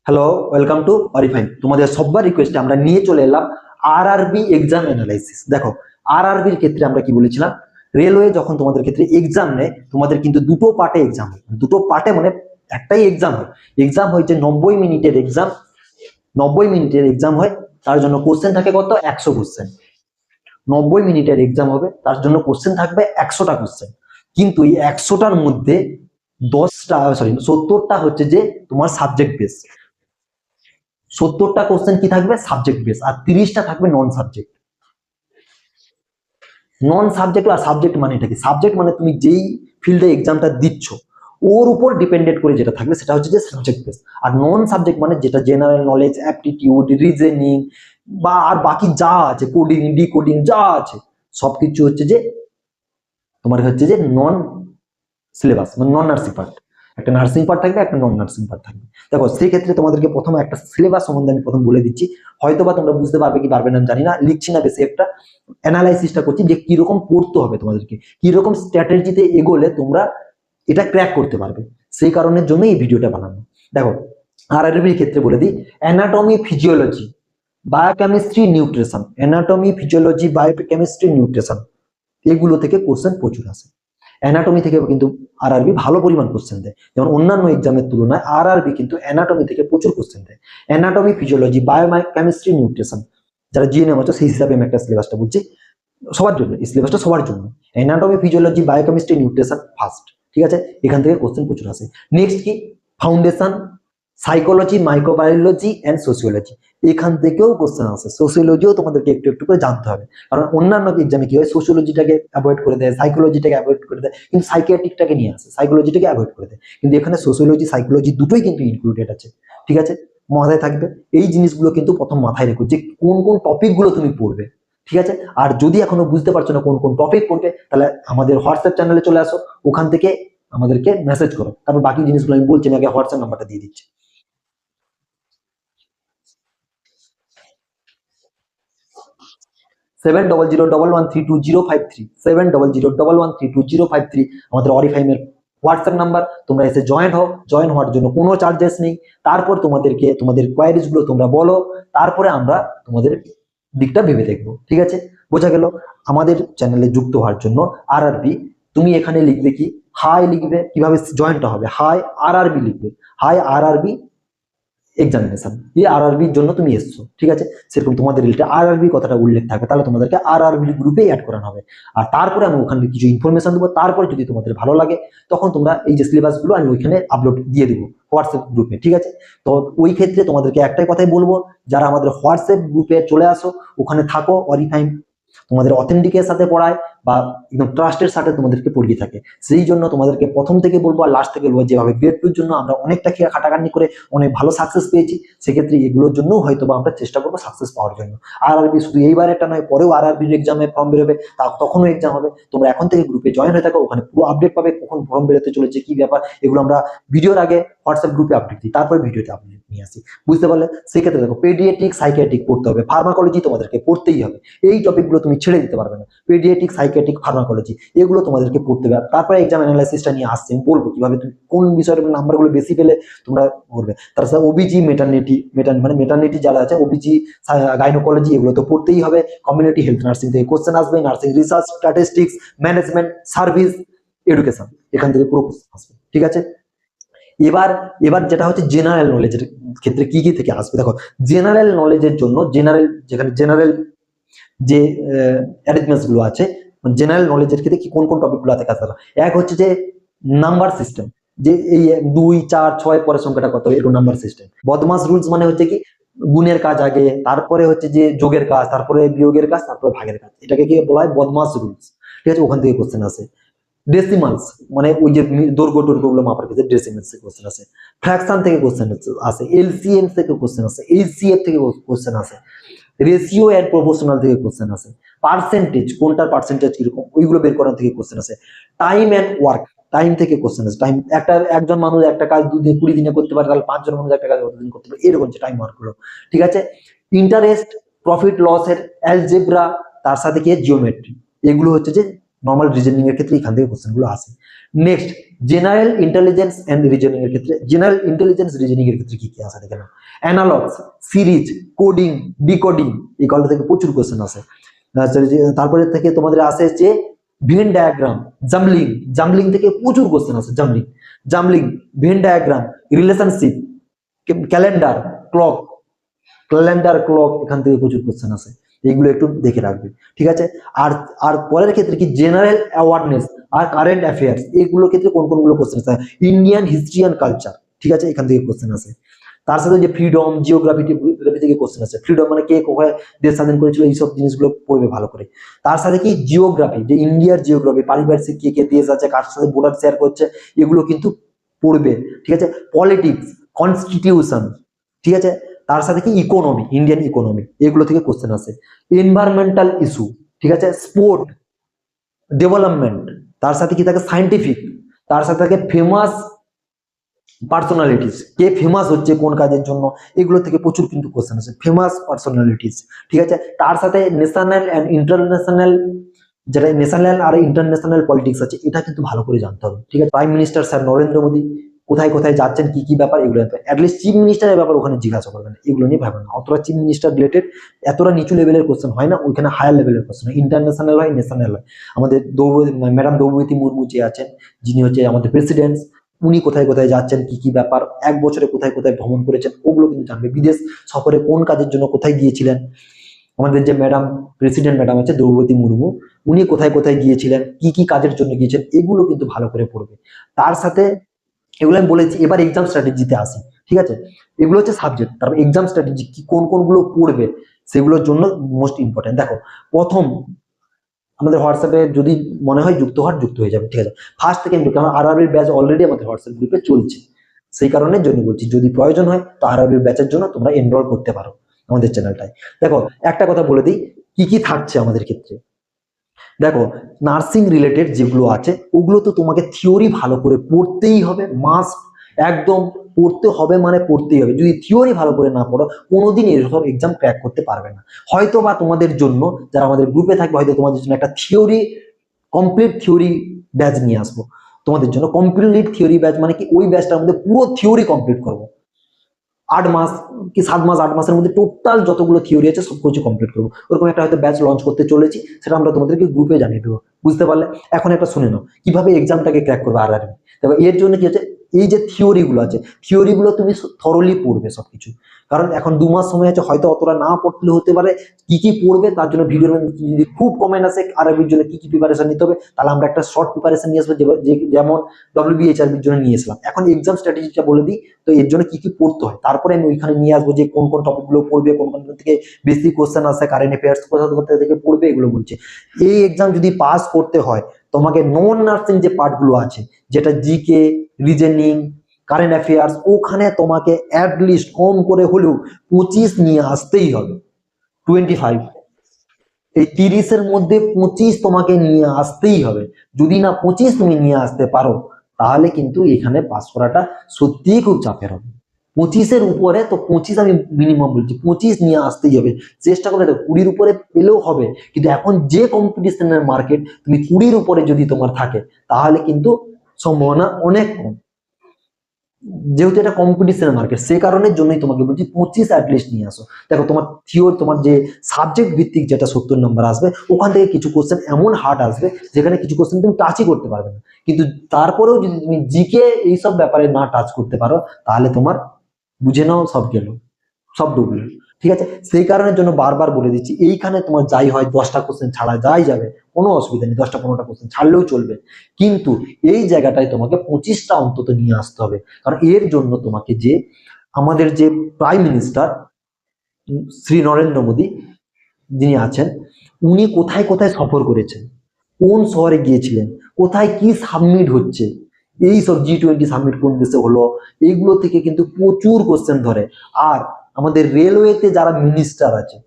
Hello, welcome to অরিফাইন। তোমাদের সবার রিকোয়েস্টে আমরা নিয়ে চলে এলাম আরআরবি এক্সাম অ্যানালাইসিস। দেখো, আরআরবির ক্ষেত্রে আমরা কি বলেছিলাম, রেলওয়ে যখন তোমাদের ক্ষেত্রে এক্সাম নেয়, তোমাদের কিন্তু দুটো পার্টে এক্সাম হয়। দুটো পার্টে মানে একটাই এক্সাম হয়। এক্সাম হয়েছে 90 মিনিটের এক্সাম। 90 মিনিটের এক্সাম হয়, তার জন্য কোশ্চেন থাকে কত? 100 কোশ্চেন। 90 মিনিটের এক্সাম হবে, তার জন্য কোশ্চেন থাকবে 100টা কোশ্চেন। কিন্তু এই 100টার মধ্যে 70টা হচ্ছে যে তোমার সাবজেক্ট বেস। 70টা কোশ্চেন কি থাকবে? Subject base. আর 30টা থাকবে নন সাবজেক্ট। নন সাবজেক্ট আর সাবজেক্ট মানে এটা কি? সাবজেক্ট মানে তুমি যেই ফিল্ডে এক্সামটা দিচ্ছ ওর উপর ডিপেন্ডেন্ট করে যেটা থাকবে সেটা হচ্ছে যে সাবজেক্ট বেস। আর নন সাবজেক্ট মানে যেটা জেনারেল নলেজ, অ্যাপটিটিউড, রিজনিং বা আর বাকি যা আছে, কোডিং, ডিকোডিং যা আছে সবকিছু হচ্ছে যে তোমার হচ্ছে যে নন সিলেবাস, মানে নন নার্সিং পার্ট। একটা নার্সিং পার্ট থাকবে, একটা নন নার্সিং পার্ট থাকবে। দেখো, সেই ক্ষেত্রে তোমাদেরকে প্রথমে একটা সিলেবাস সম্বন্ধে আমি প্রথম বলে দিচ্ছি। হয়তোবা তোমরা বুঝতে পারবে কি পারবে না আমি জানি না, লিখছি না বেশি একটা, অ্যানালাইসিসটা করছি যে কিরকম পড়তে হবে তোমাদেরকে, কিরকম স্ট্র্যাটেজিতে এগোলে তোমরা এটা ক্র্যাক করতে পারবে। সেই কারণের জন্য এই ভিডিওটা বানানো। দেখো, আরআরবির ক্ষেত্রে বলে দিই, anatomy, physiology, biochemistry, nutrition. Anatomy, physiology, biochemistry, nutrition, এগুলো থেকে কোশ্চেন প্রচুর আসে। অ্যানাটমি থেকে কিন্তু আরআরবি ভালো পরিমাণ কোশ্চেন দেয়, যেমন অন্যান্য এক্সামের তুলনায় আরআরবি কিন্তু অ্যানাটমি থেকে প্রচুর কোশ্চেন দেয়। অ্যানাটমি, ফিজিওলজি, বায়োকেমিস্ট্রি, নিউট্রিশন, যারা জিএনএম আছে সেই হিসাবে আমি একটা সিলেবাসটা বলছি সবার জন্য। এই সিলেবাসটা সবার জন্য। Anatomy, physiology, biochemistry, nutrition first, ঠিক আছে? এখান থেকে কোশ্চেন প্রচুর আসে। নেক্সট কি? Foundation, psychology, microbiology and sociology, এখান থেকেও কোশ্চেন আসে। সোসিওলজিও তোমাদেরকে একটু একটু করে জানতে হবে, কারণ অন্যান্য এক্সামে কি হয়, সোসিওলজিটাকে অ্যাভয়েড করে দেয়, সাইকোলজিটাকে অ্যাভয়েড করে দেয়, কিন্তু সাইকিয়াট্রিকটাকে নিয়ে আসে, সাইকোলজিটাকে অ্যাভয়েড করে দেয়। কিন্তু এখানে সোসিওলজি, সাইকোলজি দুটোই কিন্তু ইনক্লুডেড আছে, ঠিক আছে? মাথায় থাকবে এই জিনিসগুলো, কিন্তু প্রথম মাথায় রেখো যে কোন কোন টপিকগুলো তুমি পড়বে, ঠিক আছে? আর যদি এখনো বুঝতে পারছো না কোন কোন টপিক পড়বে, তাহলে আমাদের হোয়াটসঅ্যাপ চ্যানেলে চলে আসো, ওখান থেকে আমাদেরকে মেসেজ করো, তারপর বাকি জিনিসগুলো আমি বলছি, আগে হোয়াটসঅ্যাপ নাম্বারটা দিয়ে দিচ্ছি। 70013205 70013205 আমাদের অরিফাইমের হোয়াটসঅ্যাপ নাম্বার। তোমরা এসে জয়েন হও। জয়েন হওয়ার জন্য কোনো চার্জেস নেই। তারপর তোমাদেরকে তোমাদের কোয়ারিজ গুলো তোমরা বলো, তারপরে আমরা তোমাদের দিকটা ভেবে দেখবো, ঠিক আছে? বোঝা গেল? আমাদের চ্যানেলে যুক্ত হওয়ার জন্য আরআরবি, তুমি এখানে লিখবে কি, হাই লিখবে। কিভাবে জয়েনটা হবে? হাই আরআরবি লিখবে। হাই আরআরবি এক্সামিনেশন, এই আরআরবির জন্য তুমি এসছো, ঠিক আছে? সেরকম তোমাদের রিলেটেড আরআরবি কথাটা উল্লেখ থাকে, তাহলে তোমাদেরকে আরআরবি গ্রুপে অ্যাড করানো হবে। আর তারপরে আমি ওখানে কিছু ইনফরমেশন দেবো। তারপরে যদি তোমাদের ভালো লাগে, তখন তোমরা এই যে সিলেবাসগুলো আমি ওইখানে আপলোড দিয়ে দেবো হোয়াটসঅ্যাপ গ্রুপে, ঠিক আছে? তো ওই ক্ষেত্রে তোমাদেরকে একটাই কথাই বলবো, যারা আমাদের হোয়াটসঅ্যাপ গ্রুপে চলে আসো, ওখানে থাকো, অরিফাইন তোমাদের অথেন্টিকের সাথে পড়ায় বা একদম ট্রাস্টের সাথে তোমাদেরকে পড়িয়ে থাকে। সেই জন্য তোমাদেরকে প্রথম থেকে বলবো আর লাস্ট থেকে বলবো, যেভাবে গ্রেড টুর জন্য আমরা অনেকটা খাটাখাটনি করে অনেক ভালো সাকসেস পেয়েছি, সেক্ষেত্রে এগুলোর জন্য হয়তো বা আমরা চেষ্টা করবো সাকসেস পাওয়ার জন্য। আরআরবি শুধু এইবার একটা নয়, পরেও আরআরবির এক্সামে ফর্ম বেরোবে, তখনও এক্সাম হবে। তোমরা এখন থেকে গ্রুপে জয়েন হয়ে থাকো, ওখানে পুরো আপডেট পাবে, কখন ফর্ম বেরোতে চলেছে, কি ব্যাপার, এগুলো আমরা ভিডিওর আগে হোয়াটসঅ্যাপ গ্রুপে আপডেট দিই, তারপরে ভিডিওতে আপডেট নিয়ে আসি, বুঝতে পারলে? সেক্ষেত্রে দেখো, পেডিয়াট্রিক, সাইকিয়াট্রিক পড়তে হবে, ফার্মাকোলজি তোমাদেরকে পড়তেই হবে। এই টপিকগুলো তুমি ছেড়ে দিতে পারবে না। পেডিয়াট্রিক, সাইকিয়াট্রিক, ফার্মাকোলজি, এগুলো তোমাদেরকে পড়তে হবে। তারপরে এক্সাম অ্যানালাইসিসটা নিয়ে আসছে, আমি বলবো কিভাবে তুমি কোন বিষয়ের নাম্বারগুলো বেশি পেলে তোমরা করবে। তাছাড়া ওবিজি, মেটার্নিটি, মানে মেটার্নিটি যারা আছে, ওবিজি, গাইনোকোলজি, এগুলো তো পড়তেই হবে। কমিউনিটি হেলথ নার্সিং থেকে কোশ্চেন আসবে, nursing research, statistics, management, service, education, এখান থেকে পুরো কোশ্চেন আসবে, ঠিক আছে? এবার এবার যেটা হচ্ছে জেনারেল নলেজের ক্ষেত্রে কি কি থেকে আসবে। দেখো, জেনারেল নলেজের জন্য যেখানে জেনারেল যে অ্যারেঞ্জমেন্টস গুলো আছে, জেনারেল নলেজের ক্ষেত্রে কি কোন কোন টপিক গুলো থেকে আসবে। এক হচ্ছে যে নাম্বার সিস্টেম, যে এই 2, 4, 6 পরের সংখ্যাটা কত, এরকম নাম্বার সিস্টেম। বদমাস রুলস মানে হচ্ছে কি, গুণের কাজ আগে, তারপরে হচ্ছে যে যোগের কাজ, তারপরে বিয়োগের কাজ, তারপরে ভাগের কাজ, এটাকে কি বলা হয়? বদমাস রুলস, ঠিক আছে? ওখান থেকে কোশ্চেন আসে। ডেসিমালস মানে ওই যে দৈর্ঘ্য টর্ঘ্য গুলো মাপার ক্ষেত্রে ডেসিমালস থেকে কোশ্চেন আসে। ফ্র্যাকশন থেকে কোশ্চেন আসে। এলসিএম থেকে কোশ্চেন আসে। এইচসিএফ থেকে কোশ্চেন আসে। রেশিও এন্ড প্রপোর্শনাল থেকে কোশ্চেন আসে। পার্সেন্টেজ, কোনটার পার্সেন্টেজ কিরকম, ওইগুলো বের করার থেকে কোশ্চেন আসে। টাইম এন্ড ওয়ার্ক, টাইম থেকে কোশ্চেন আসে। টাইম, একজন মানুষ একটা কাজ 20 দিনে করতে পারে, তাহলে 5 জন মানুষ একটা কাজ কতদিন করতে পারে, এরকম যে টাইম ওয়ার্ক গুলো, ঠিক আছে? ইন্টারেস্ট, প্রফিট লস এর অ্যালজেব্রা, তার সাথে কি জিওমেট্রি, এগুলো হচ্ছে যে নর্মাল রিজনিং এর ক্ষেত্রে এখান থেকে কোশ্চেন গুলো আসে। Next, general intelligence and reasoning এর ক্ষেত্রে, জেনারেল ইন্টেলিজেন্স রিজনিং এর ক্ষেত্রে কি কি আসে দেখেন, অ্যানালগস, সিরিজ, কোডিং, ডিকোডিং, এগুলো থেকে প্রচুর কোশ্চেন আসে। তারপরে থেকে তোমাদের আসে যে ভেন ডায়াগ্রাম, জাম্বলিং, জাম্বলিং থেকে প্রচুর কোশ্চেন আসে, jumbling, jumbling, Venn diagram, relationship, calendar, clock, calendar, clock, এখান থেকে প্রচুর কোশ্চেন আসে, এইগুলো একটু দেখে রাখবে, ঠিক আছে। আর আর পরের ক্ষেত্রে কি জেনারেল অ্যাওয়ারনেস আর কারেন্ট অ্যাফেয়ার্স, এইগুলোর ক্ষেত্রে কোন কোনগুলো কোশ্চেন আসে, ইন্ডিয়ান হিস্ট্রি অ্যান্ড কালচার, ঠিক আছে, এখান থেকে কোশ্চেন আসে। তার সাথে যে ফ্রিডম, জিওগ্রাফি থেকে কোশ্চেন আছে, ফ্রিডম মানে কে কোথায় দেশ স্বাধীন করেছিল, এইসব জিনিসগুলো পড়বে ভালো করে। তার সাথে কি জিওগ্রাফি, যে ইন্ডিয়ার জিওগ্রাফি, পারিপার্শ্বিক কে কে দেশ আছে, কার সাথে বর্ডার শেয়ার করছে, এগুলো কিন্তু পড়বে, ঠিক আছে। পলিটিক্স, কনস্টিটিউশন, ঠিক আছে। তার সাথে কি ইকোনমি, ইন্ডিয়ান ইকোনমি, এগুলো থেকে কোশ্চেন আসে। এনভায়রনমেন্টাল ইস্যু, ঠিক আছে, স্পোর্ট, ডেভেলপমেন্ট, তার সাথে কি থাকে সায়েন্টিফিক, তার সাথে থাকে ফেমাস পার্সোনালিটিস, কে ফেমাস হচ্ছে কোন কাজের জন্য, এগুলো থেকে প্রচুর কিন্তু কোশ্চেন আছে, ফেমাস পার্সোনালিটিস, ঠিক আছে। তার সাথে ন্যাশনাল অ্যান্ড ইন্টারন্যাশনাল, যেটা ন্যাশনাল আর ইন্টারন্যাশনাল পলিটিক্স আছে, এটা কিন্তু ভালো করে জানতে হবে, ঠিক আছে। Prime minister sir Narendra Modi কোথায় কোথায় যাচ্ছেন, কি কি ব্যাপার, এগুলো অ্যাটলিস্ট চিফ মিনিস্টারের ব্যাপার ওখানে জিজ্ঞাসা করবেন, এগুলো নিয়ে ভাবেন না, অতটা চিফ মিনিস্টার রিলেটেড এতটা নিচু লেভেলের কোশ্চেন হয় না, ওইখানে হায়ার লেভেলের কোশ্চেন হয়, ইন্টারন্যাশনাল হয়, ন্যাশনাল হয়। আমাদের ম্যাডাম দ্রৌপদী মুর্মু যে আছেন, যিনি হচ্ছে আমাদের প্রেসিডেন্ট, উনি কোথায় কোথায় যাচ্ছেন, কি কি ব্যাপার, এক বছরে কোথায় কোথায় ভ্রমণ করেছেন, ওগুলো কিন্তু জানবে। বিদেশ সফরে কোন কাজের জন্য কোথায় গিয়েছিলেন, আমাদের যে ম্যাডাম প্রেসিডেন্ট ম্যাডাম আছে দ্রৌপদী মুর্মু, উনি কোথায় কোথায় গিয়েছিলেন, কি কি কাজের জন্য গিয়েছেন, এগুলো কিন্তু ভালো করে পড়বে। তার সাথে এগুলো আমি বলেছি, এবার এক্সাম স্ট্র্যাটেজিতে আসি, ঠিক আছে। এগুলো হচ্ছে সাবজেক্ট, তারপর এক্সাম স্ট্র্যাটেজি কি কোন কোনগুলো পড়বে, সেগুলোর জন্য মোস্ট ইম্পর্টেন্ট। দেখো, প্রথম আমাদের হোয়াটসঅ্যাপে যদি মনে হয় যুক্ত হয়ে যাবে, ঠিক আছে। ফার্স্ট থেকে কারণ আরআরবির ব্যাচ অলরেডি আমাদের হোয়াটসঅ্যাপ গ্রুপে চলছে, সেই কারণের জন্য বলছি, যদি প্রয়োজন হয় তো আরআরবির ব্যাচের জন্য তোমরা এনরোল করতে পারো আমাদের চ্যানেলটায়। দেখো, একটা কথা বলে দিই কি কি থাকছে আমাদের ক্ষেত্রে। দেখো, নার্সিং রিলেটেড যেগুলো আছে, ওগুলো তো তোমাকে থিওরি ভালো করে পড়তেই হবে, মাস্ট, একদম পড়তে হবে, মানে পড়তেই হবে। যদি থিওরি ভালো করে না পড়ো, কোনোদিন এরকম এক্সাম ক্র্যাক করতে পারবে না। হয়তো বা তোমাদের জন্য, যারা আমাদের গ্রুপে থাকবে, হয়তো তোমাদের জন্য একটা থিওরি, কমপ্লিট থিওরি ব্যাচ নিয়ে আসবো তোমাদের জন্য। কমপ্লিট থিওরি ব্যাচ মানে কি, ওই ব্যাচটার মধ্যে পুরো থিওরি কমপ্লিট করবো, 8 মাস কি 7 মাস, 8 মাসের মধ্যে টোটাল যতগুলো থিওরি আছে সব কিছু কমপ্লিট করবো। ওরকম একটা হয়তো ব্যাচ লঞ্চ করতে চলেছি, সেটা আমরা তোমাদেরকে গ্রুপে জানিয়ে দেবো, বুঝতে পারলে। এখন একটা শুনে নাও কিভাবে এক্সামটাকে ক্র্যাক করবে আরআরবি। দেখো, এর জন্য কি হচ্ছে, এই যে থিওরি গুলো আছে, থিওরি গুলো তুমি থরলি পড়বে সবকিছু, কারণ এখন 2 মাস সময় আছে, হয়তো অতটা না পড়লে হতে পারে। কি কি পড়বে তার জন্য ভিডিওর মধ্যে যদি খুব কমেন্ট আসে আরবির জন্য কি কি প্রিপারেশন নিতে হবে, তাহলে আমরা একটা শর্ট প্রিপারেশন নিয়ে আসবো, যেমন WBHRবির জন্য নিয়ে এসলাম। এখন এক্সাম স্ট্র্যাটেজিটা বলে দিই, তো এর জন্য কি কি পড়তে হয়, তারপরে আমি ওইখানে নিয়ে আসবো যে কোন কোন টপিক গুলো পড়বে, কোন কোন থেকে বেশি কোশ্চেন আসে, কারেন্ট অ্যাফেয়ার্স কোথা থেকে পড়বে, এগুলো বলছে। এই এক্সাম যদি পাস করতে হয়, তোমাকে নন নার্সিং যে পার্টগুলো আছে, যেটা জিকে, রিজনিং, কারেন্ট অ্যাফেয়ার্স, ওখানে তোমাকে অ্যাটলিস্ট কম করে হলেও 25 নিয়ে আসতেই হবে। 25, এই 30-এর মধ্যে 25 তোমাকে নিয়ে আসতেই হবে। যদি না 25 তুমি নিয়ে আসতে পারো, তাহলে কিন্তু এখানে পাস করাটা সত্যিই খুব চাপের হবে। 25-এর উপরে তো 25 আমি মিনিমাম বলছি, 25 নিয়ে আসতেই হবে। চেষ্টা করে দেখো, 20-র উপরে পেলেও হবে, কিন্তু এখন যে কম্পিটিশনের মার্কেট, তুমি 20-র উপরে যদি তোমার থাকে, তাহলে কিন্তু সম্ভাবনা অনেক কম। যেহেতু এটা কম্পিটিশনের মার্কেট, সে কারণের জন্যই তোমাকে বলছি 25 অ্যাটলিস্ট নিয়ে আসো। দেখো, তোমার থিওরি, তোমার যে সাবজেক্ট ভিত্তিক যেটা 70 নম্বর আসবে, ওখান থেকে কিছু কোশ্চেন এমন হার্ড আসবে যেখানে কিছু কোশ্চেন তুমি টাচই করতে পারবে না। কিন্তু তারপরেও যদি তুমি জিকে এইসব ব্যাপারে না টাচ করতে পারো, তাহলে তোমার বুঝে নাও সব গেল, সব ডুবলো, ঠিক আছে। সেই কারণের জন্য বারবার বলে দিচ্ছি, এইখানে তোমার যাই হয় 10টা কোশ্চেন ছাড়া যাই যাবে, কোনো অসুবিধা নেই, 10টা 15টা কোশ্চেন ছাড়লেও চলবে, কিন্তু এই জায়গাটায় তোমাকে 25টা অন্তত নিয়ে আসতে হবে। কারণ এর জন্য তোমাকে যে আমাদের যে প্রাইম মিনিস্টার শ্রী নরেন্দ্র মোদী যিনি আছেন, উনি কোথায় কোথায় সফর করেছেন, কোন শহরে গিয়েছিলেন, কোথায় কি সাবমিট হচ্ছে, এই সব G20 সাবমিট কোন দেশে হলো, এইগুলো থেকে কিন্তু প্রচুর কোশ্চেন ধরে। আর আমাদের রেলওয়েতে যারা মিনিস্টার আছে,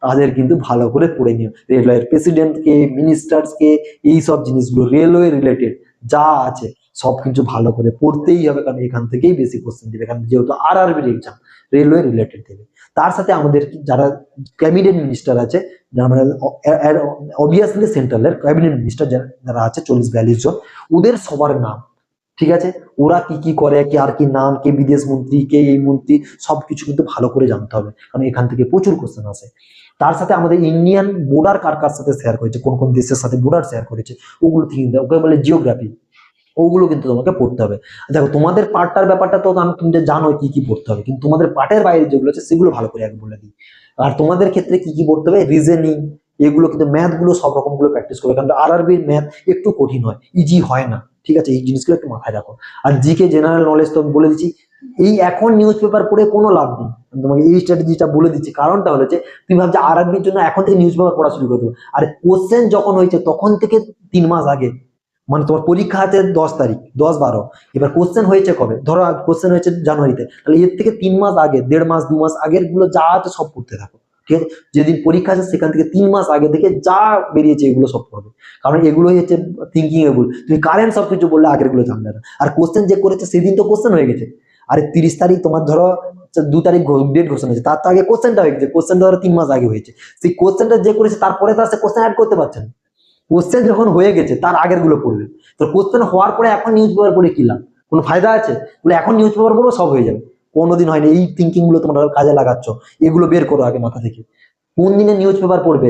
তাদের কিন্তু ভালো করে পড়ে নিও, রেলওয়ের প্রেসিডেন্টকে, মিনিস্টার্সকে, এই সব জিনিসগুলো রেলওয়ে রিলেটেড যা আছে সব কিছু ভালো করে পড়তেই হবে, কারণ এখান থেকেই বেশি কোশ্চেন দেবে, কারণ যেহেতু আরআরবির এক্সাম রেলওয়ে রিলেটেড দেবে। তার সাথে আমাদের যারা ক্যাবিনেট মিনিস্টার আছে, যারা মানে অবভিয়াসলি সেন্ট্রালের ক্যাবিনেট মিনিস্টার যারা আছে 40-42 জন, ওদের সবার নাম, ঠিক আছে, ওরা কি কি করে, কে আর কি নাম, কে বিদেশ মন্ত্রী, কে এই মন্ত্রী, সবকিছু কিন্তু ভালো করে জানতে হবে, কারণ এখান থেকে প্রচুর কোশ্চেন আসে। তার সাথে আমাদের ইন্ডিয়ান বর্ডার কার কার সাথে শেয়ার করেছে, কোন কোন দেশের সাথে বর্ডার শেয়ার করেছে, ওগুলো থেকে ওকে বলে জিওগ্রাফি, ওগুলো কিন্তু তোমাকে পড়তে হবে। দেখো তোমাদের পার্টটার ব্যাপারটা তো তুমি জানো কি কি পড়তে হবে, কিন্তু তোমাদের পার্টের বাইরে যেগুলো আছে সেগুলো ভালো করে আগে বলে দিই। আর তোমাদের ক্ষেত্রে কি কি পড়তে হবে, রিজনিং, এগুলো কিন্তু ম্যাথ গুলো সব রকম গুলো প্র্যাকটিস করবে, কারণ আরআরবির ম্যাথ একটু কঠিন হয়, ইজি হয় না, ঠিক আছে, এই জিনিসগুলো একটু মাথায় রাখো। আর জিকে জেনারেল নলেজ তো আমি বলে দিচ্ছি, এই এখন নিউজ পেপার পড়ে কোনো লাভ নেই, আমি তোমাকে এই স্ট্র্যাটেজিটা বলে দিচ্ছি। কারণটা হলো যে তুমি ভাবছো আরআরবির জন্য এখন থেকে নিউজ পেপার পড়া শুরু করে দেবো, আর কোশ্চেন যখন হয়েছে তখন থেকে 3 মাস আগে, মানে তোমার পরীক্ষা আছে 10 তারিখ, 10-12, এবার কোশ্চেন হয়েছে কবে, ধরো কোশ্চেন হয়েছে জানুয়ারিতে, তাহলে এর থেকে 3 মাস আগে, 1.5 মাস 2 মাস আগের গুলো যা আছে সব পড়তে থাকো, ঠিক আছে। যেদিন পরীক্ষা আছে সেখান থেকে 3 মাস আগে থেকে যা বেরিয়েছে এগুলো সব পড়বে, কারণ এগুলোই হচ্ছে থিঙ্কিং এবল। তুমি কারেন্ট সবকিছু বললে আগের গুলো জানবে না, আর কোশ্চেন যে করেছে সেদিন তো কোশ্চেন হয়ে গেছে, আরে 30 তারিখ তোমার ধরো 2 তারিখ ডেট ঘোষণা হয়েছে, তার তো আগে কোশ্চেনটা হয়ে গেছে, কোশ্চেনটা ধরো 3 মাস আগে হয়েছে, সেই কোশ্চেনটা যে করেছে তারপরে তো সে কোশ্চেন অ্যাড করতে পারছে না, কোশ্চেন যখন হয়ে গেছে তার আগের গুলো পড়বে। তো কোশ্চেন হওয়ার পরে এখন নিউজ পেপার পড়ে কি লাভ, কোনো ফায়দা আছে? বলে এখন নিউজ পেপার পড়বো সব হয়ে যাবে, কোনোদিন হয়নি। এই থিঙ্কিং গুলো তোমরা কাজে লাগাচ্ছ, এগুলো বের করো আগে মাথা থেকে। কোন দিনে নিউজ পেপার পড়বে,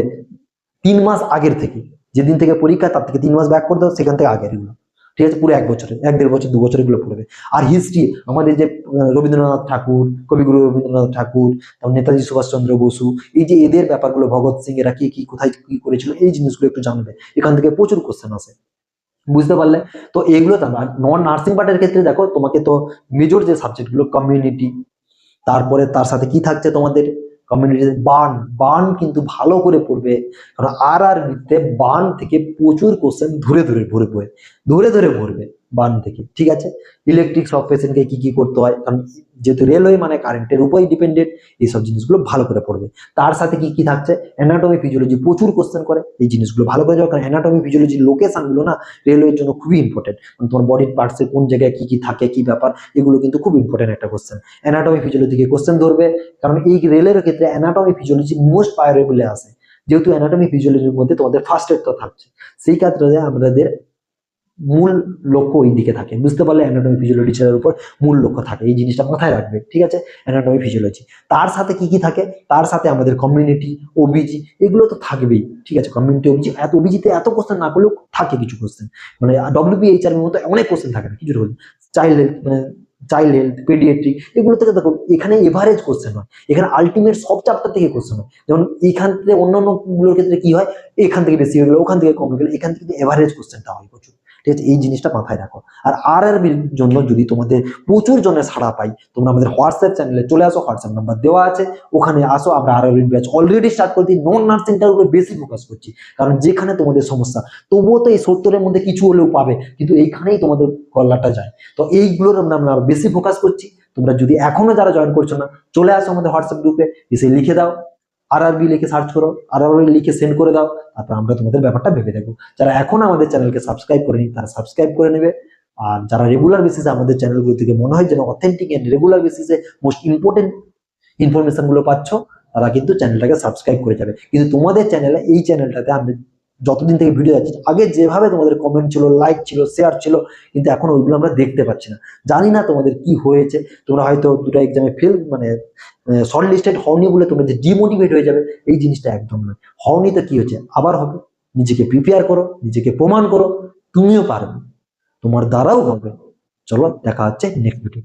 3 মাস আগের থেকে, যেদিন থেকে পরীক্ষা তার থেকে 3 মাস ব্যাক করে দাও, সেখান থেকে আগের এগুলো, ঠিক আছে, পুরো 1 বছরে, 1-1.5 বছর 2 বছর এগুলো পড়বে। আর হিস্ট্রি, আমাদের যে রবীন্দ্রনাথ ঠাকুর, কবিগুরু রবীন্দ্রনাথ ঠাকুর, তারপর নেতাজি সুভাষচন্দ্র বসু, এই যে এদের ব্যাপারগুলো, ভগৎ সিং, এরা কি কি কোথায় কি করেছিল, এই জিনিসগুলো একটু জানবে, এখান থেকে প্রচুর কোশ্চেন আসে, বুঝতে পারলে? তো এইগুলো নন নার্সিং পার্টের ক্ষেত্রে দেখো তোমাকে তো মেজর যে সাবজেক্ট গুলো, কমিউনিটি, তারপরে তার সাথে কি থাকছে তোমাদের, কমিউনিটি বার্ন, বার্ন কিন্তু ভালো করে পড়বে, কারণ আরআরবিতে বার্ন থেকে প্রচুর কোশ্চেন ধরে ধরে ভরবে, ধরে ধরে ভরবে বার্ন থেকে, ঠিক আছে। ইলেকট্রিক শক পেশেন্টকে কি কি করতে হয়, কারণ যেহেতু রেলওয়ে মানে কারেন্টের উপরই ডিপেন্ডেন্ট, এইসব জিনিসগুলো ভালো করে পড়বে। তার সাথে কি কি থাকছে, অ্যানাটমি ফিজিওলজি প্রচুর কোশ্চেন করে, এই জিনিসগুলো ভালো করে যাও, কারণ অ্যানাটমি ফিজিওলজি লোকেশন গুলো না রেলওয়ের জন্য খুবই ইম্পর্টেন্ট, তোমার বডির পার্টসে কোন জায়গায় কি কি থাকে, কি ব্যাপার, এগুলো কিন্তু খুব ইম্পর্টেন্ট একটা কোশ্চেন। অ্যানাটমি ফিজিওলজি থেকে কোশ্চেন ধরবে, কারণ এই রেলের ক্ষেত্রে অ্যানাটমি ফিজিওলজি মোস্ট প্রায়োরিটি আসে, যেহেতু অ্যানাটমি ফিজিওলজির মধ্যে তোমাদের ফার্স্ট এড তো থাকছে, সেই ক্ষেত্রে আমাদের মূল লক্ষ্য ওই দিকে থাকে, বুঝতে পারলে? অ্যানাটমি ফিজিওলজির উপর মূল লক্ষ্য থাকে, এই জিনিসটা মাথায় রাখবে, ঠিক আছে। অ্যানাটমি ফিজিওলজি, তার সাথে কি কি থাকে, তার সাথে আমাদের কমিউনিটি, ওবিজি, এগুলো তো থাকবেই, ঠিক আছে। কমিউনিটি, ওবিজি, ওবিজিতে এত কোশ্চেন না করলেও থাকে কিছু কোশ্চেন, মানে ডব্লিউবিএইচআর এর মতো অনেক কোশ্চেন থাকে না, কিছু চাইল্ড হেলথ, মানে চাইল্ড হেলথ, পেডিয়াট্রিক, এগুলো থেকে দেখো এখানে এভারেজ কোশ্চেন হয়, এখানে আলটিমেট সব চ্যাপ্টার থেকে কোশ্চেন হয়, যেমন এইখান থেকে অন্যান্য গুলোর ক্ষেত্রে কি হয়, এখান থেকে বেশি হয়ে গেলো, ওখান থেকে কমে গেলো, এখান থেকে এভারেজ কোশ্চেনটা হয় প্রচুর, ঠিক আছে, এই জিনিসটা মাথায় রাখো। আর আরআরবির জন্য যদি তোমাদের প্রচুর জনের সাড়া পাই, তোমরা আমাদের হোয়াটসঅ্যাপ চ্যানেলে চলে আসো, হোয়াটসঅ্যাপ নাম্বার দেওয়া আছে, ওখানে আসো, আমরা আরআরবির ব্যাচ অলরেডি স্টার্ট করে দিই, নন নার্সিংটার উপরে বেশি ফোকাস করছি, কারণ যেখানে তোমাদের সমস্যা, তবুও তো এই 70-এর মধ্যে কিছু হলেও পাবে, কিন্তু এইখানেই তোমাদের গল্লাটা যায়, তো এইগুলোর আমরা বেশি ফোকাস করছি। তোমরা যদি এখনো যারা জয়েন করছো না, চলে আসো আমাদের হোয়াটসঅ্যাপ গ্রুপে, এসে লিখে দাও আরআরবি, লিখে সার্চ করো, আরআরবি লিখে সেন্ড করে দাও, তারপর আমরা তোমাদের ব্যাপারটা ভেবে দেখবো। যারা এখন আমাদের চ্যানেলকে সাবস্ক্রাইব করেনি তারা সাবস্ক্রাইব করে নেবে, আর যারা রেগুলার বেসিসে আমাদের চ্যানেলগুলো থেকে মনে হয় যেন অথেন্টিক এন্ড রেগুলার বেসিসে মোস্ট ইম্পর্টেন্ট ইনফরমেশন গুলো পাচ্ছ, তারা কিন্তু চ্যানেলটাকে সাবস্ক্রাইব করে যাবে। কিন্তু তোমাদের চ্যানেলে, এই চ্যানেলটাতে আমি যতদিন থেকে ভিডিও যাচ্ছে, আগে যেভাবে তোমাদের কমেন্ট ছিল, লাইক ছিল, শেয়ার ছিল, কিন্তু এখন ওইগুলো আমরা দেখতে পাচ্ছি না, জানি না তোমাদের কি হয়েছে, তোমরা হয়তো দুটো এক্সামে ফেল, মানে শর্ট লিস্টেড হওনি বলে তোমরা যে ডিমোটিভেট হয়ে যাবে, এই জিনিসটা একদম নয়। হওনি তো কি হচ্ছে, আবার হবে, নিজেকে প্রিপেয়ার করো, নিজেকে প্রমাণ করো, তুমিও পারবে, তোমার দ্বারাও হবে। চলো দেখা হচ্ছে নেক্সট ভিডিও।